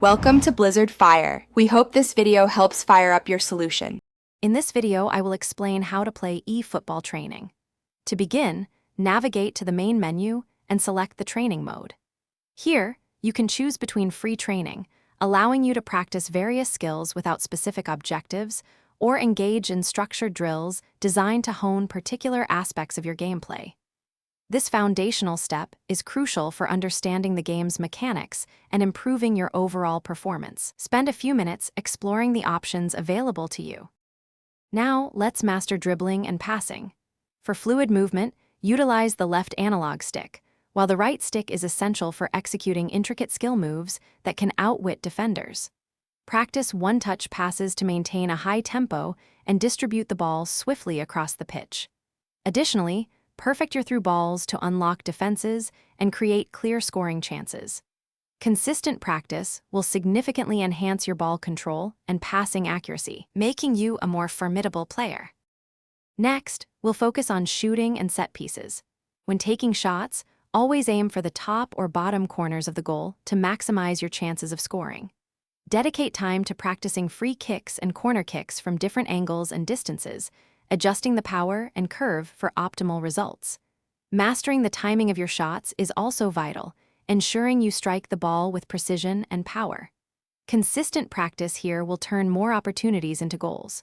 Welcome to Blizzard Fire. We hope this video helps fire up your solution. In this video, I will explain how to play eFootball training. To begin, navigate to the main menu and select the training mode. Here, you can choose between free training, allowing you to practice various skills without specific objectives, or engage in structured drills designed to hone particular aspects of your gameplay. This foundational step is crucial for understanding the game's mechanics and improving your overall performance. Spend a few minutes exploring the options available to you. Now, let's master dribbling and passing. For fluid movement, utilize the left analog stick, while the right stick is essential for executing intricate skill moves that can outwit defenders. Practice one-touch passes to maintain a high tempo and distribute the ball swiftly across the pitch. Additionally, perfect your through balls to unlock defenses and create clear scoring chances. Consistent practice will significantly enhance your ball control and passing accuracy, making you a more formidable player. Next, we'll focus on shooting and set pieces. When taking shots, always aim for the top or bottom corners of the goal to maximize your chances of scoring. Dedicate time to practicing free kicks and corner kicks from different angles and distances, adjusting the power and curve for optimal results. Mastering the timing of your shots is also vital, ensuring you strike the ball with precision and power. Consistent practice here will turn more opportunities into goals.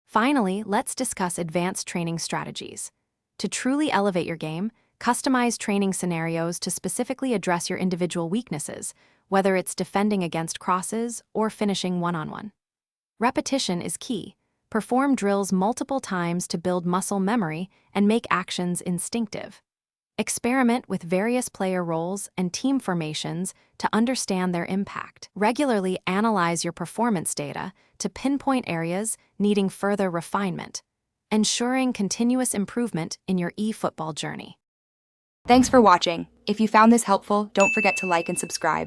Finally, let's discuss advanced training strategies. To truly elevate your game, customize training scenarios to specifically address your individual weaknesses, whether it's defending against crosses or finishing one-on-one. Repetition is key. Perform drills multiple times to build muscle memory and make actions instinctive. Experiment with various player roles and team formations to understand their impact. Regularly analyze your performance data to pinpoint areas needing further refinement, ensuring continuous improvement in your eFootball journey. Thanks for watching. If you found this helpful, don't forget to like and subscribe.